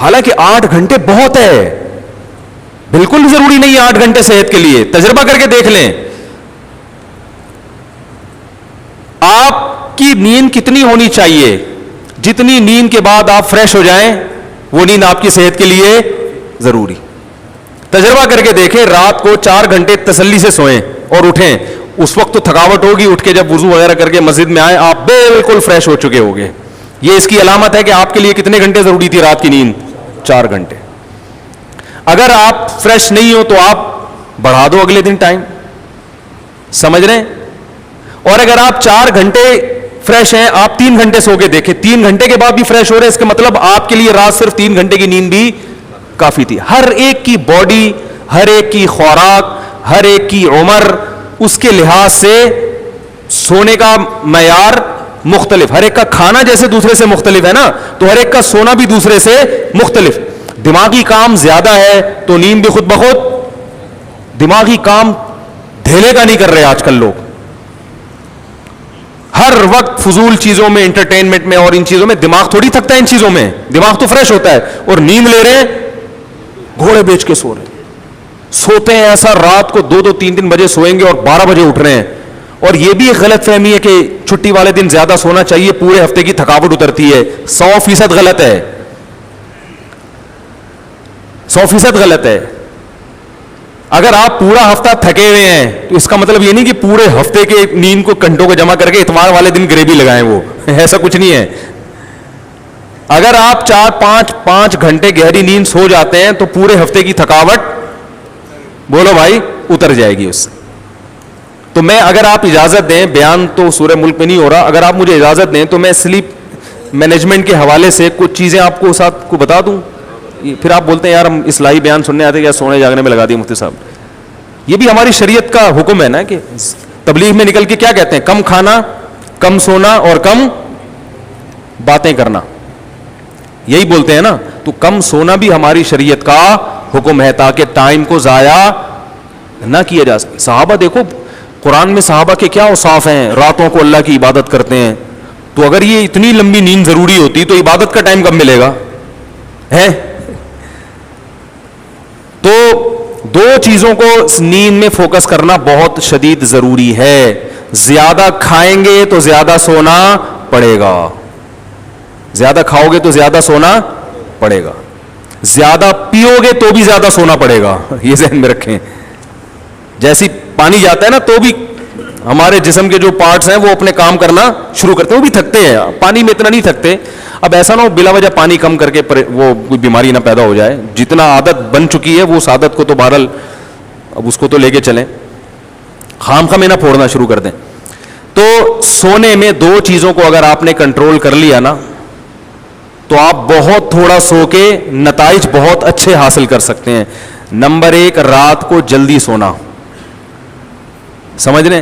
حالانکہ 8 گھنٹے بہت ہے, بالکل ضروری نہیں ہے 8 گھنٹے صحت کے لیے. تجربہ کر کے دیکھ لیں آپ کی نیند کتنی ہونی چاہیے. جتنی نیند کے بعد آپ فریش ہو جائیں وہ نیند آپ کی صحت کے لیے ضروری. تجربہ کر کے دیکھیں, رات کو 4 گھنٹے تسلی سے سوئیں اور اٹھیں, اس وقت تو تھکاوٹ ہوگی, اٹھ کے جب وضو وغیرہ کر کے مسجد میں آئیں آپ بالکل فریش ہو چکے ہوگے. یہ اس کی علامت ہے کہ آپ کے لیے کتنے گھنٹے ضروری تھی رات کی نیند, 4 گھنٹے. اگر آپ فریش نہیں ہو تو آپ بڑھا دو اگلے دن ٹائم, سمجھ رہے ہیں. اور اگر آپ 4 گھنٹے فریش ہیں, آپ 3 گھنٹے سو کے دیکھیں, 3 گھنٹے کے بعد بھی فریش ہو رہے ہیں, اس کا مطلب آپ کے لیے رات صرف 3 گھنٹے کی نیند بھی کافی تھی. ہر ایک کی باڈی, ہر ایک کی خوراک, ہر ایک کی عمر, اس کے لحاظ سے سونے کا معیار مختلف. ہر ایک کا کھانا جیسے دوسرے سے مختلف ہے نا, تو ہر ایک کا سونا بھی دوسرے سے مختلف. دماغی کام زیادہ ہے تو نیند بھی خود بخود, دماغی کام دھیلے کا نہیں کر رہے آج کل لوگ, ہر وقت فضول چیزوں میں, انٹرٹینمنٹ میں اور ان چیزوں میں. دماغ تھوڑی تھکتا ہے ان چیزوں میں, دماغ تو فریش ہوتا ہے. اور نیند لے رہے ہیں, گھوڑے بیچ کے سو رہے ہیں, سوتے ہیں ایسا رات کو 2-2, 3-3 بجے سوئیں گے اور 12 بجے اٹھ رہے ہیں. اور یہ بھی ایک غلط فہمی ہے کہ چھٹی والے دن زیادہ سونا چاہیے, پورے ہفتے کی تھکاوٹ اترتی ہے. 100% غلط ہے, 100% غلط ہے. اگر آپ پورا ہفتہ تھکے ہوئے ہیں تو اس کا مطلب یہ نہیں کہ پورے ہفتے کے نیند کو گھنٹوں کو جمع کر کے اتوار والے دن گریوی لگائیں, وہ ایسا کچھ نہیں ہے. اگر آپ 4-5 گھنٹے گہری نیند سو جاتے ہیں تو پورے ہفتے کی تھکاوٹ, بولو بھائی, اتر جائے گی اس سے. تو میں, اگر آپ اجازت دیں, بیان تو سورہ ملک میں نہیں ہو رہا, اگر آپ مجھے اجازت دیں تو میں سلیپ مینجمنٹ کے حوالے سے کچھ چیزیں آپ کو ساتھ کو بتا دوں. پھر آپ بولتے ہیں یار ہم اصلاحی بیان سننے آتے, یا سونے جاگنے میں لگا دیے مفتی صاحب. یہ بھی ہماری شریعت کا حکم ہے نا کہ تبلیغ میں نکل کے کیا کہتے ہیں, کم کھانا, کم سونا اور کم باتیں کرنا, یہی بولتے ہیں نا. تو کم سونا بھی ہماری شریعت کا حکم ہے تاکہ ٹائم کو ضائع نہ کیا جا سکے. صحابہ دیکھو, قرآن میں صحابہ کے کیا اوصاف ہیں, راتوں کو اللہ کی عبادت کرتے ہیں. تو اگر یہ اتنی لمبی نیند ضروری ہوتی تو عبادت کا ٹائم کب ملے گا ہے. تو 2 چیزوں کو نیند میں فوکس کرنا بہت شدید ضروری ہے. زیادہ کھائیں گے تو زیادہ سونا پڑے گا, زیادہ کھاؤ گے تو زیادہ سونا پڑے گا, زیادہ پیو گے تو بھی زیادہ سونا پڑے گا. یہ ذہن میں رکھیں. جیسی پانی جاتا ہے نا تو بھی ہمارے جسم کے جو پارٹس ہیں وہ اپنے کام کرنا شروع کرتے ہیں, وہ بھی تھکتے ہیں. پانی میں اتنا نہیں تھکتے. اب ایسا نہ ہو بلا وجہ پانی کم کر کے وہ کوئی بیماری نہ پیدا ہو جائے. جتنا عادت بن چکی ہے وہ اس عادت کو تو بہرحال اب اس کو تو لے کے چلیں, خام خام نہ پھوڑنا شروع کر دیں. تو سونے میں 2 چیزوں کو اگر آپ نے کنٹرول کر لیا نا تو آپ بہت تھوڑا سو کے نتائج بہت اچھے حاصل کر سکتے ہیں. نمبر 1, رات کو جلدی سونا. سمجھ لیں,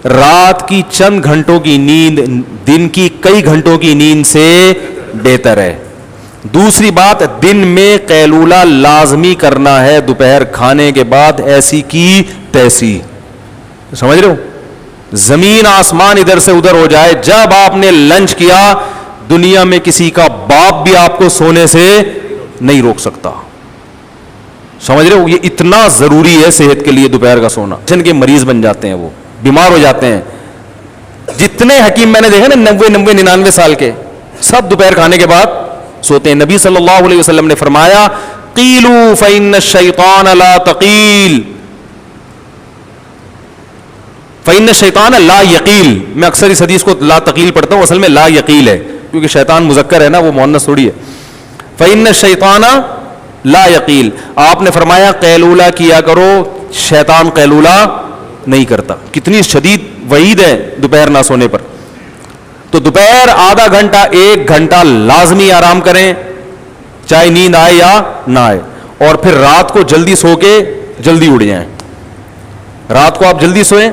رات کی چند گھنٹوں کی نیند دن کی کئی گھنٹوں کی نیند سے بہتر ہے. دوسری بات, دن میں قیلولہ لازمی کرنا ہے دوپہر کھانے کے بعد, ایسی کی تیسی. سمجھ رہے ہو, زمین آسمان ادھر سے ادھر ہو جائے, جب آپ نے لنچ کیا دنیا میں کسی کا باپ بھی آپ کو سونے سے نہیں روک سکتا. سمجھ رہے ہو, یہ اتنا ضروری ہے صحت کے لیے دوپہر کا سونا. جن کے مریض بن جاتے ہیں, وہ بیمار ہو جاتے ہیں. جتنے حکیم میں نے دیکھا نا 90-99 سال کے, سب دوپہر کھانے کے بعد سوتے ہیں. نبی صلی اللہ علیہ وسلم نے فرمایا, قیلوا فإن الشیطان لا تقیل, فإن الشیطان لا یقیل. میں اکثر اس حدیث کو لا تقیل پڑھتا ہوں, اصل میں لا یقیل ہے کیونکہ شیطان مذکر ہے نا, وہ مؤنث تھوڑی ہے. فإن الشیطان لا یقیل, آپ نے فرمایا قیلولہ کیا کرو, شیطان قیلولہ نہیں کرتا. کتنی شدید وعید ہے دوپہر نہ سونے پر. تو دوپہر آدھا گھنٹہ 1 گھنٹہ لازمی آرام کریں, چاہے نیند آئے یا نہ آئے. اور پھر رات کو جلدی سو کے جلدی اٹھ جائیں. رات کو آپ جلدی سوئیں,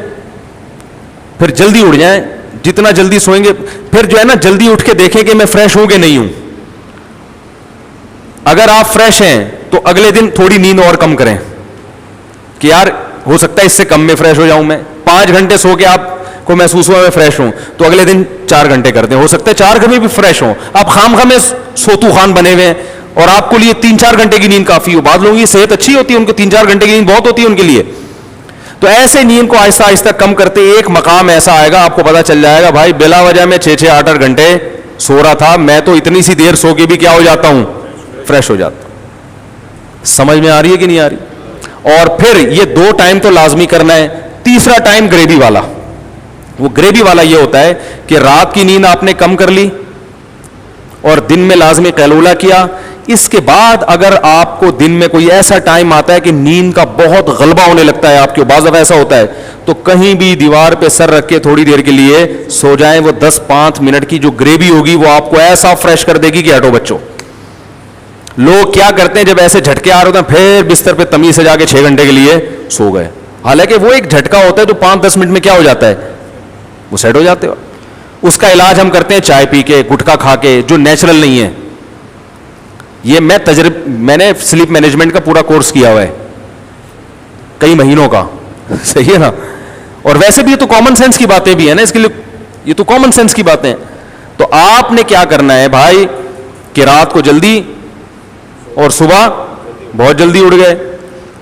پھر جلدی اٹھ جائیں. جتنا جلدی سوئیں گے پھر جو ہے نا, جلدی اٹھ کے دیکھیں کہ میں فریش ہوں کہ نہیں ہوں. اگر آپ فریش ہیں تو اگلے دن تھوڑی نیند اور کم کریں کہ یار ہو سکتا ہے اس سے کم میں فریش ہو جاؤں میں. 5 گھنٹے سو کے آپ کو محسوس ہوا میں فریش ہوں تو اگلے دن 4 گھنٹے کر دیں, ہو سکتا ہے 4 گھنٹے بھی فریش ہوں. آپ خام خام سوتو خان بنے ہوئے ہیں, اور آپ کو لیے 3-4 گھنٹے کی نیند کافی ہو. بعض لوگوں کی صحت اچھی ہوتی ہے, ان کو 3-4 گھنٹے کی نیند بہت ہوتی ہے ان کے لیے. تو ایسے نیند کو آہستہ آہستہ کم کرتے ایک مقام ایسا آئے گا, آپ کو پتا چل جائے گا بھائی بلا وجہ میں 6-8 گھنٹے سو رہا تھا, میں تو اتنی سی دیر سو کے بھی کیا ہو جاتا ہوں, فریش ہو جاتا ہوں. سمجھ میں آ رہی ہے کہ نہیں آ رہی؟ اور پھر یہ 2 ٹائم تو لازمی کرنا ہے. تیسرا ٹائم گریوی والا. وہ گریوی والا یہ ہوتا ہے کہ رات کی نیند آپ نے کم کر لی اور دن میں لازمی قیلولہ کیا. اس کے بعد اگر آپ کو دن میں کوئی ایسا ٹائم آتا ہے کہ نیند کا بہت غلبہ ہونے لگتا ہے آپ کے, بعض دفعہ ایسا ہوتا ہے, تو کہیں بھی دیوار پہ سر رکھ کے تھوڑی دیر کے لیے سو جائیں. وہ 10-5 منٹ کی جو گریوی ہوگی وہ آپ کو ایسا فریش کر دے گی کہ ہٹو بچوں. لوگ کیا کرتے ہیں جب ایسے جھٹکے آ رہے ہوتے ہیں پھر بستر پہ تمیز سے جا کے 6 گھنٹے کے لیے سو گئے, حالانکہ وہ ایک جھٹکا ہوتا ہے جو 5-10 منٹ میں کیا ہو جاتا ہے, وہ سیٹ ہو جاتے ہو. اس کا علاج ہم کرتے ہیں چائے پی کے, گٹکا کھا کے, جو نیچرل نہیں ہے. یہ میں نے سلیپ مینجمنٹ کا پورا کورس کیا ہوا ہے کئی مہینوں کا, صحیح ہے نا. اور ویسے بھی یہ تو کامن سینس کی باتیں بھی ہیں نا, اس کے لیے یہ تو کامن سینس کی باتیں ہیں. تو آپ نے کیا کرنا ہے بھائی کہ رات کو جلدی اور صبح بہت جلدی اٹھ گئے,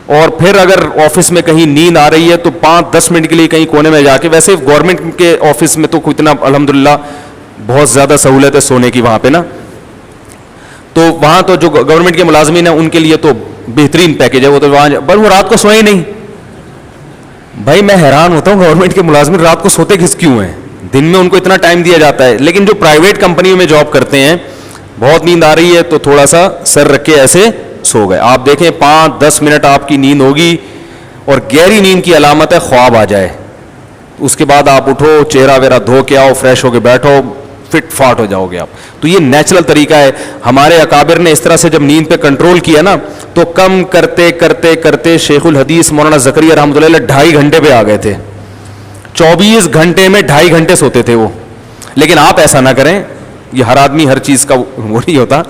اور پھر اگر آفس میں کہیں نیند آ رہی ہے تو 5-10 منٹ کے لیے کہیں کونے میں جا کے, ویسے گورنمنٹ کے آفس میں تو اتنا الحمدللہ بہت زیادہ سہولت ہے سونے کی وہاں پہ نا, تو وہاں تو جو گورنمنٹ کے ملازمین ہیں ان کے لیے تو بہترین پیکیج ہے. وہ تو وہاں بس وہ رات کو سوئے ہی نہیں. بھائی میں حیران ہوتا ہوں گورنمنٹ کے ملازمین رات کو سوتے کیوں ہیں, دن میں ان کو اتنا ٹائم دیا جاتا ہے. لیکن جو پرائیویٹ کمپنیوں میں جاب کرتے ہیں, بہت نیند آ رہی ہے تو تھوڑا سا سر رکھ کے ایسے سو گئے. آپ دیکھیں 5-10 منٹ آپ کی نیند ہوگی, اور گہری نیند کی علامت ہے خواب آ جائے. اس کے بعد آپ اٹھو, چہرہ ویرہ دھو کے آؤ, فریش ہو کے بیٹھو, فٹ فاٹ ہو جاؤ گے آپ. تو یہ نیچرل طریقہ ہے. ہمارے اکابر نے اس طرح سے جب نیند پہ کنٹرول کیا نا, تو کم کرتے کرتے کرتے شیخ الحدیث مولانا زکریا رحمۃ اللہ علیہ 2.5 گھنٹے پہ آ گئے تھے. 24 گھنٹے میں 2.5 گھنٹے سوتے تھے وہ. لیکن آپ ایسا نہ کریں, یہ ہر آدمی ہر چیز کا وہ نہیں ہوتا.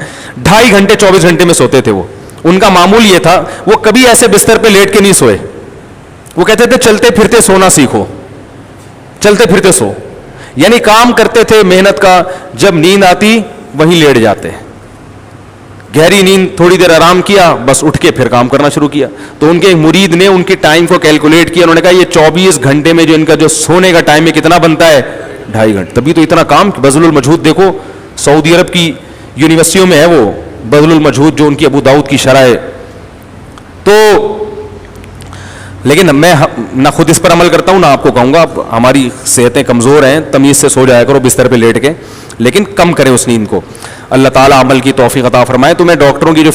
2.5 گھنٹے 24 گھنٹے میں سوتے تھے وہ. ان کا معمول یہ تھا, وہ کبھی ایسے بستر پہ لیٹ کے نہیں سوئے. وہ کہتے تھے چلتے پھرتے سونا سیکھو, چلتے پھرتے سو. یعنی کام کرتے تھے محنت کا, جب نیند آتی وہیں لیٹ جاتے. گہری نیند, تھوڑی دیر آرام کیا, بس اٹھ کے پھر کام کرنا شروع کیا. تو ان کے ایک مرید نے ان کی ٹائم کو کیلکولیٹ کیا, انہوں نے کہا یہ 24 گھنٹے میں جو ان کا جو سونے کا ٹائم ہے کتنا بنتا ہے, 2.5 گھنٹے. تبھی تو اتنا کام. بذل المجہود دیکھو, سعودی عرب کی یونیورسٹیوں میں ہے وہ بذل المجہود, جو ان کی ابو داؤد کی شرح ہے. تو لیکن میں نہ خود اس پر عمل کرتا ہوں نہ آپ کو کہوں گا. ہماری صحتیں کمزور ہیں, تمیز سے سو جایا کرو بستر پہ لیٹ کے, لیکن کم کریں اس نیند کو. اللہ تعالیٰ عمل کی توفیق عطا فرمائے. تو میں ڈاکٹروں کی جو